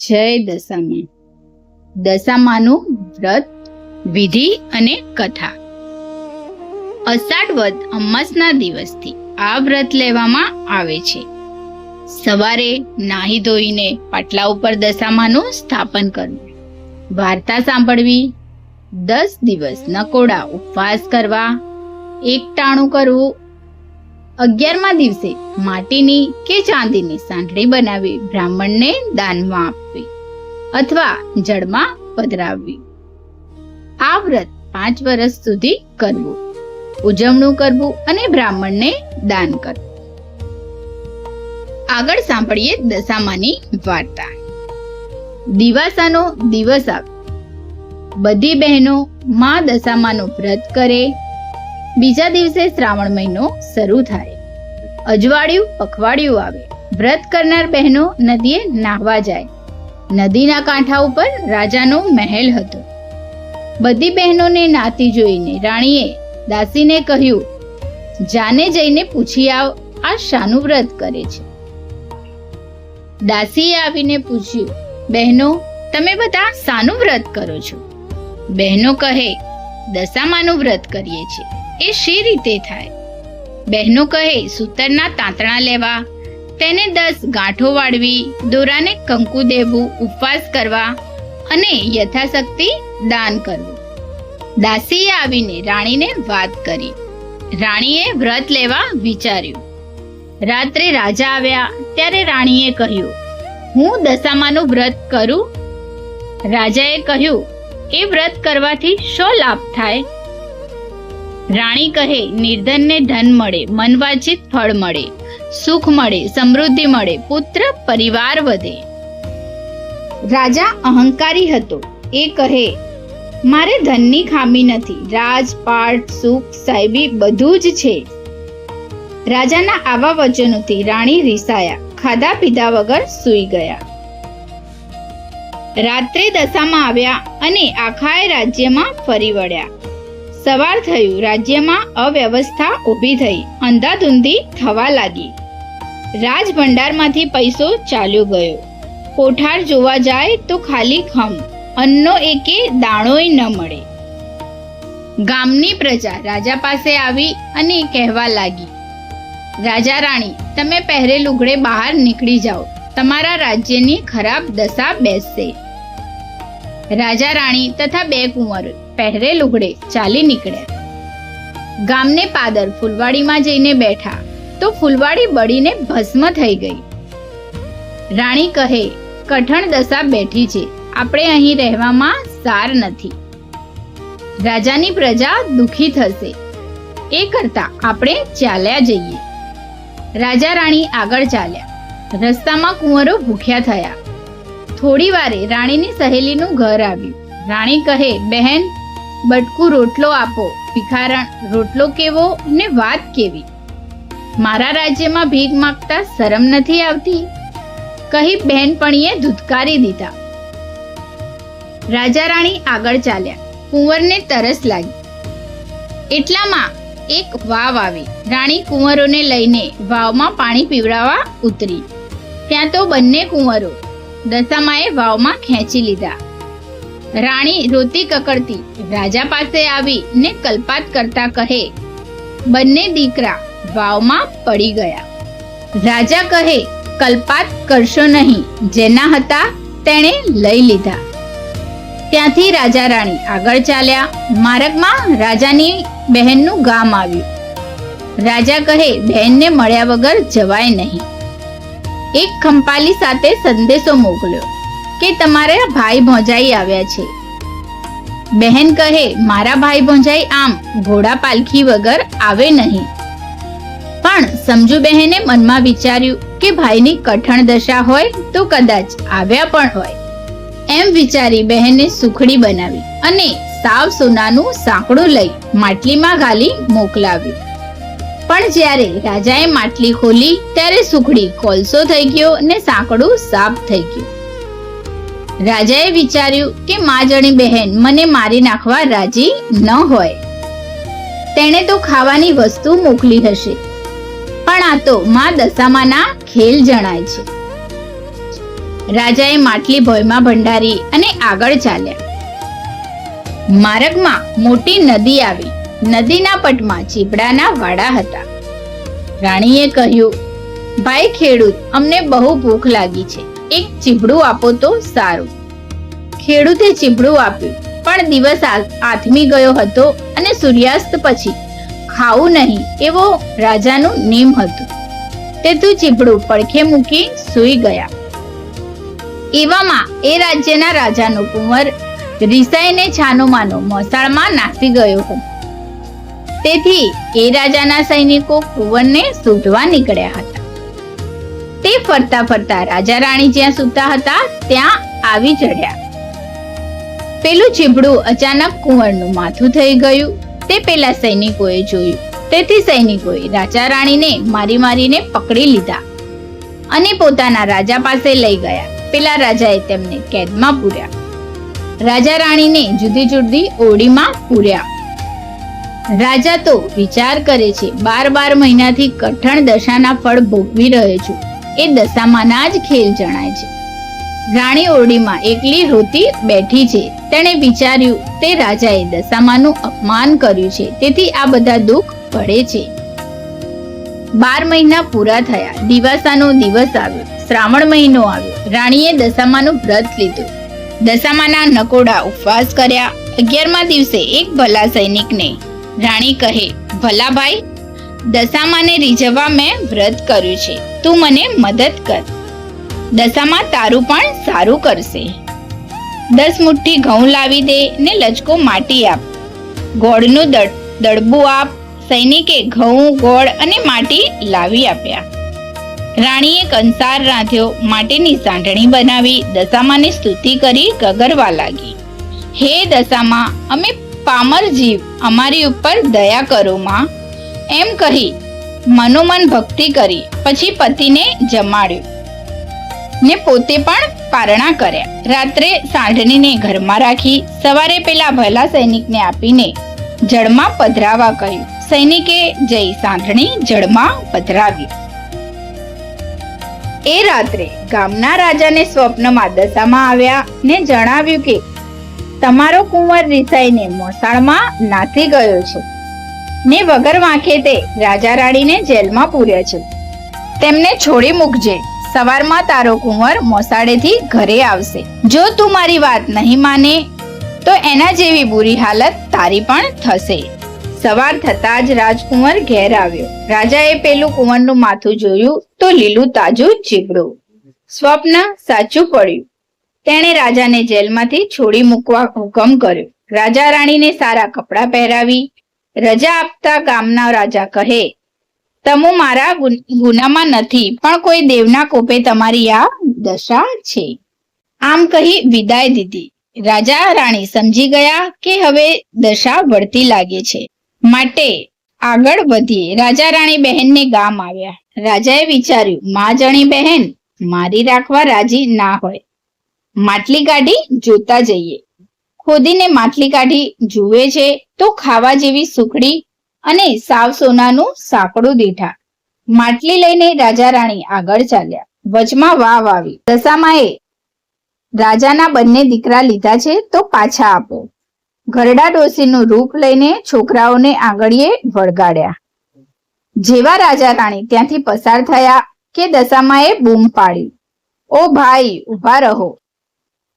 જય દશામાં. દશામાનું વ્રત, વિધિ અને કથા. અષાઢ વદ અમાસના દિવસથી આ વ્રત લેવામાં આવે છે. સવારે નાહી ધોઈને પાટલા ઉપર દશામાનું સ્થાપન કરવું, વાર્તા સાંભળવી, 10 દિવસ નકોડા ઉપવાસ કરવા, એકટાણું કરવું, 11મા દિવસે માટીની કે ચાંદીની સાંઠળી બનાવી બ્રાહ્મણને દાનમાં આપવી અથવા જળમાં પધરાવવી. આ વ્રત 5 વર્ષ સુધી કરવું, ઉજવણું કરવું અને બ્રાહ્મણને દાન કરવું. આગળ સાંભળીએ દશામાની વાર્તા. દિવાસાનો દિવસ આવે, બધી બહેનો માં દશામાનું વ્રત કરે. બીજા દિવસે શ્રાવણ મહિનો શરૂ થાય. અજવાળિયું પખવાડિયું આવે. વ્રત કરનાર બહેનો નદીએ નાહવા જાય. નદીના કાંઠા ઉપર રાજાનો મહેલ હતો. બધી બહેનોને નાતી જોઈને રાણીએ દાસીને કહ્યું, જાને જઈને પૂછી આવ, આ શાનું વ્રત કરે છે? દાસીએ આવીને પૂછ્યું, બહેનો તમે બધા શાનું વ્રત કરો છો? બહેનો કહે, દશામાનું વ્રત કરીએ છીએ. એ શી રીતે થાય? બહેનો કહે, સૂતરના તાંતણા લેવા, તેને 10 ગાંઠો વાળવી, દોરાને કંકુ દેવું, ઉપવાસ કરવા અને યથાશક્તિ દાન કરવું. દાસીએ આવીને રાણીને વાત કરી. રાણીએ વ્રત લેવા વિચાર્યું. રાત્રે રાજા આવ્યા ત્યારે રાણીએ કહ્યું, હું દશામાનું વ્રત કરું? રાજાએ કહ્યું, એ વ્રત કરવાથી શો લાભ થાય? રાણી કહે, નિર્ધનને ધન મળે, મનવાંછિત ફળ મળે, સુખ મળે, સમૃદ્ધિ મળે, પુત્ર પરિવાર વધે. રાજા અહંકારી હતો. એ કહે, મારે ધનની ખામી નથી, રાજપાટ, સુખ, સાહેબી બધું જ છે. રાજાના આવા વચનોથી રાણી રીસાયા, ખાધા પીધા વગર સૂઈ ગયા. રાત્રે દશામાં આવ્યા અને આખા રાજ્યમાં ફરી વળ્યા. સવાર થયું, રાજ્યમાં અવ્યવસ્થા ઊભી થઈ, અંધાધૂંધી થવા લાગી. રાજભંડારમાંથી પૈસો ચાલ્યો ગયો. કોઠાર જોવા જાય તો ખાલી ખમ, અન્નનો એકે દાણોય ન મળે. ગામની પ્રજા રાજા પાસે આવી અને કહેવા લાગી, રાજા રાણી, તમે પહેરે લુગડે બહાર નીકળી જાઓ, તમારા રાજ્યની ખરાબ દશા બેસશે. રાજા રાણી તથા 2 કુંવરો પહેરે લુગડે ચાલી નીકળ્યા. ગામને પાદર ફૂલવાડીમાં જઈને બેઠા તો ફૂલવાડી બળીને ભસ્મ થઈ ગઈ. રાણી કહે, કઠણ દશા બેઠી છે, આપણે અહીં રહેવામાં સાર નથી. રાજાની પ્રજા દુખી થશે, એ કરતા આપણે ચાલ્યા જઈએ. રાજા રાણી આગળ ચાલ્યા. રસ્તામાં કુંવરો ભૂખ્યા થયા. થોડી વારે રાણીની સહેલીનું ઘર આવ્યું. રાણી કહે, બહેન, બટકું રોટલો આપો. ભિખારણ, રોટલો કેવો ને વાત કેવી? મારા રાજ્યમાં ભીખ માંગતા શરમ નથી આવતી? કહી બહેનપણીએ ધુતકારી દીધા. રાજા રાણી આગળ ચાલ્યા. કુંવરને તરસ લાગી. એટલામાં એક વાવ આવી. રાણી કુંવરોને લઈને વાવમાં પાણી પીવડાવવા ઉતરી. ત્યાં તો બંને કુંવરો દશામાએ વાવમાં ખેંચી લીધા. રાણી રોતી કકડતી રાજા પાસે આવી ને કલ્પાત કરતા કહે, બંને દીકરા વાવમાં પડી ગયા. રાજા કહે, કલ્પાત કરશો નહીં, જેના હતા તેણે લઈ લીધા. ત્યાંથી રાજા રાણી આગળ ચાલ્યા. માર્ગમાં રાજાની બહેનનું ગામ આવ્યું. રાજા કહે, બહેનને મળ્યા વગર જવાય નહીં. એક ખંપાલી સાથે સંદેશો મોકલ્યો કે તમારા ભાઈ ભોજાઈ આવ્યા છે. બહેન કહે, મારા ભાઈ ભોજાઈ આમ ઘોડા પાલખી વગર આવે નહીં. પણ સમજુ બહેને મનમાં વિચાર્યું કે ભાઈની કઠણ દશા હોય તો કદાચ આવ્યા પણ હોય. એમ વિચારી બહેને સુખડી બનાવી અને સાવ સોનાનું સાંકડું લઈ માટલીમાં ઘાલી મોકલાવ્યું. પણ જ્યારે રાજાએ માટલી ખોલી ત્યારે સુખડી કોલસો થઈ ગયો અને સાંકડું સાફ થઈ ગયું. રાજાએ વિચાર્યું કે માજણી બહેન મને મારી નાખવા રાજી ન હોય. તેણે તો ખાવાની વસ્તુ મોકલી હશે, પણ આ તો માં દશામાના ખેલ જણાય છે. રાજાએ માટલી ભોંયમાં ભંડારી અને આગળ ચાલ્યા. માર્ગમાં મોટી નદી આવી. નદીના પટમાં ચીપડાના વાડા હતા. રાણીએ કહ્યું, ભાઈ ખેડૂત, અમને બહુ ભૂખ લાગી છે, એક ચીબડું આપો તો સારું. ખેડૂતે ચીબડું આપ્યું, પણ દિવસ આથમી ગયો હતો અને સૂર્યાસ્ત પછી ખાવું નહીં એવો રાજાનું નિયમ હતું. તેથી ચીબડું પડખે મૂકી સૂઈ ગયા. એવામાં એ રાજ્યના રાજાનો કુંવર રિસાઈને છાનો માનો મોસાળમાં નાસી ગયો હતો. તેથી એ રાજાના સૈનિકો કુંવરને શોધવા નીકળ્યા હતા. તે ફરતા ફરતા રાજા રાણી જ્યાં સૂતા હતા ત્યાં આવી ચડ્યા. પેલું ચીબડું અચાનક કુંવરનું માથું થઈ ગયું. તે પેલા સૈનિકોએ જોયું. તેથી સૈનિકોએ રાજા રાણીને મારીને પકડી લીધા અને પોતાના રાજા પાસે લઈ ગયા. પેલા રાજાએ તેમને કેદમાં પૂર્યા. રાજા રાણીને જુદી જુદી ઓરડીમાં પૂર્યા. રાજા તો વિચાર કરે છે, 12 મહિનાથી કઠણ દશાના ફળ ભોગવી રહ્યો છું. એ દશામાંના જ ખેલ જણાય છે. રાણી ઓરડીમાં એકલી રોતી બેઠી છે. તેણે વિચાર્યું, તે રાજાએ દશામાંનું અપમાન કર્યું છે, તેથી આ બધા દુઃખ પડે છે. 12 મહિના પૂરા થયા. દિવાસાનો દિવસ આવ્યો. શ્રાવણ મહિનો આવ્યો. રાણીએ દશામાંનું વ્રત લીધું. દશામાંના નકોડા ઉપવાસ કર્યા. 11મા દિવસે એક ભલા સૈનિકને રાણી કહે, ભલા ભાઈ, દશામાને રીઝવવા મેં વ્રત કર્યું છે, તું મને મદદ કર. દશામાં તારું પણ સારું કરશે. 10 મુઠ્ઠી ઘઉં લાવી દે ને લચકો માટી આપ. ગોળનું દડબું આપ. સૈનિકે ઘઉં, ગોળ અને માટી લાવી આપ્યા. રાણીએ કંસાર રાંધ્યો, માટીની સાંઢણી બનાવી, દશામાની સ્તુતિ કરી ગગરવા લાગી. હે દશામાં, અમે પામર જીવ, અમારી ઉપર દયા કરો માં, એમ કહી મનોમન ભક્તિ કરી. પછી પતિને જમાડ્યું ને પોતે પણ પારણા કર્યા. રાત્રે સાંઢણીને ઘરમાં રાખી સવારે પેલા ભલા સૈનિકને આપીને જળમાં પધરાવા કહ્યું. સૈનિકે જઈ સાંઢણી જળમાં પધરાવી. એ રાત્રે ગામના રાજાને સ્વપ્નમાં દશામાં આવ્યા ને જણાવ્યું કે તમારો કુંવર રિસાઈને મોસાળમાં નાસી ગયો છે ને વગર વાંખે તે રાજા રાણીને જેલમાં પૂર્યા છે. તેમને છોડી મૂકજે. સવારમાં તારો કુંવર મોસાળેથી ઘરે આવશે. જો તું મારી વાત નહીં માને તો એના જેવી બુરી હાલત તારી પણ થશે. સવાર થતા જ રાજકુંવર ઘેર આવ્યો. રાજાએ પેલું કુંવરનું માથું જોયું તો લીલું તાજું ચીબડું. સ્વપ્ન સાચું પડ્યું. તેણે રાજાને જેલમાંથી છોડી મૂકવા હુકમ કર્યો. રાજા રાણીને સારા કપડાં પહેરાવી રજા આપતા ગામના રાજા કહે, તમે મારા ગુનામાં નથી, પણ કોઈ દેવના કોપે તમારી આ દશા છે. આમ કહી વિદાય દીધી. રાજા રાણી સમજી ગયા કે હવે દશા વળતી લાગે છે, માટે આગળ વધીએ. રાજા રાણી બહેનને ગામ આવ્યા. રાજાએ વિચાર્યું, મા જણી બહેન મારી રાખવા રાજી ના હોય. માટલી કાઢી જોતા જઈએ. ખોદીને માટલી કાઢી જુએ છે તો ખાવા જેવી સુખડી અને સાવ સોનાનું સાંકડું દીઠા. માટલી લઈને રાજા રાણી આગળ ચાલ્યા. વચમાં વાવ આવી. દશામાએ રાજાના બંને દીકરા લીધા છે તો પાછા આપો. ઘરડા ડોશીનું રૂપ લઈને છોકરાઓને આંગળીએ વળગાડ્યા. જેવા રાજા રાણી ત્યાંથી પસાર થયા કે દશામાએ બૂમ પાડી, ઓ ભાઈ, ઉભા રહો.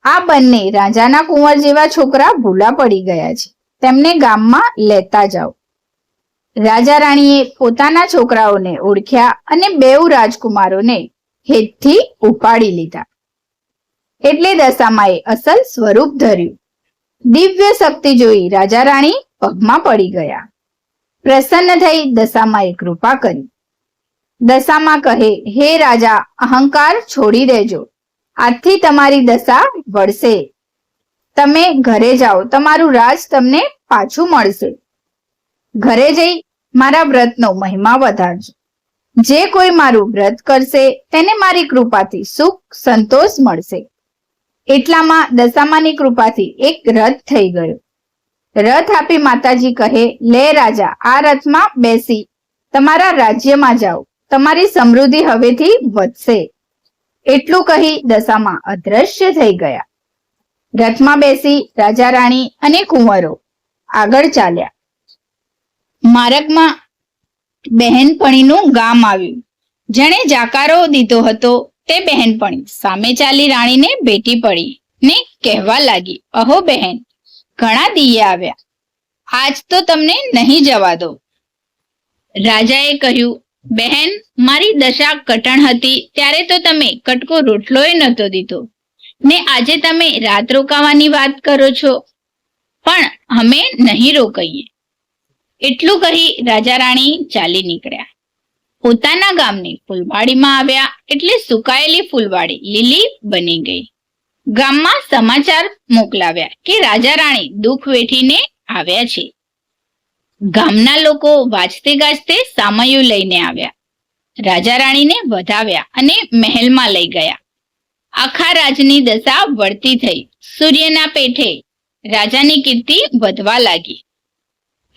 આ બંને રાજાના કુંવર જેવા છોકરા ભૂલા પડી ગયા છે, તેમને ગામમાં લેતા જાઓ. રાજા રાણીએ પોતાના છોકરાઓને ઓળખ્યા અને બેઉ રાજકુમારોને હેતથી ઉપાડી લીધા. એટલે દશામાએ અસલ સ્વરૂપ ધર્યું. દિવ્ય શક્તિ જોઈ રાજા રાણી પગમાં પડી ગયા. પ્રસન્ન થઈ દશામાએ કૃપા કરી. દશામા કહે, હે રાજા, અહંકાર છોડી દેજો. આજથી તમારી દશા વળશે. તમે ઘરે જાઓ, તમારું રાજ તમને પાછું મળશે. ઘરે જઈ મારા વ્રતનો મહિમા વધારજો. જે કોઈ મારું વ્રત કરશે તેને મારી કૃપાથી સુખ સંતોષ મળશે. એટલામાં દશામાની કૃપાથી એક રથ થઈ ગયો. રથ આપી માતાજી કહે, લે રાજા, આ રથમાં બેસી તમારા રાજ્યમાં જાઓ. તમારી સમૃદ્ધિ હવેથી વધશે. એટલું કહી દશામાં અદ્રશ્ય થઈ ગયા. રથમાં બેસી રાજા રાણી અને કુંવરો આગળ ચાલ્યા. માર્ગમાં બહેનપણીનું ગામ આવ્યું. જેણે જાકારો દીધો હતો તે બહેનપણી સામે ચાલી રાણીને ભેટી પડી ને કહેવા લાગી, અહો બહેન, ઘણા દિયે આવ્યા, આજ તો તમને નહીં જવા દો. રાજાએ કહ્યું, બહેન, મારી દશા કઠણ હતી ત્યારે તો તમે કટકો રોટલોય નહોતો દીધો ને આજે તમે રાત રોકાવાની વાત કરો છો, પણ અમે નહીં રોકાઈએ. એટલું કહી રાજા રાણી ચાલી નીકળ્યા. પોતાના ગામની ફૂલવાડીમાં આવ્યા એટલે સુકાયેલી ફૂલવાડી લીલી બની ગઈ. ગામમાં સમાચાર મોકલાવ્યા કે રાજા રાણી દુઃખ વેઠીને આવ્યા છે. ગામના લોકો વાજતે ગાજતે સામયું લઈને આવ્યા. રાજા રાણીને વધાવ્યા અને મહેલમાં લઈ ગયા. આખા રાજની દશા વળતી થઈ. સૂર્યના પેઠે રાજાની કીર્તિ વધવા લાગી.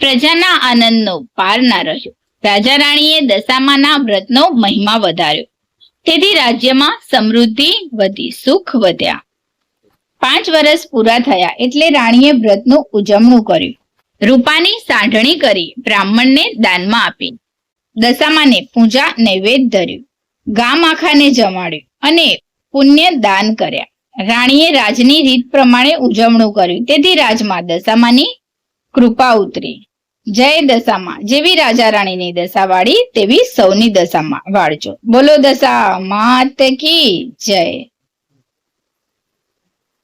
પ્રજાના આનંદનો પાર ના રહ્યો. રાજા રાણીએ દશામાના વ્રતનો મહિમા વધાર્યો. તેથી રાજ્યમાં સમૃદ્ધિ વધી, સુખ વધ્યા. 5 વર્ષ પૂરા થયા એટલે રાણીએ વ્રતનું ઉજવણું કર્યું. રૂપાની સાંઢણી કરી બ્રાહ્મણને દાનમાં આપી. દશામાને પૂજા નૈવેદ્ય ધર્યું. ગામ આખાને જમાડ્યું અને પુણ્ય દાન કર્યા. રાણીએ રાજની રીત પ્રમાણે ઉજવણું કર્યું. તેથી રાજમાં દશામાની કૃપા ઉતરી. જય દશામાં. જેવી રાજા રાણીની દશા વાળી તેવી સૌની દશામાં વાળજો. બોલો દશા માત કી જય.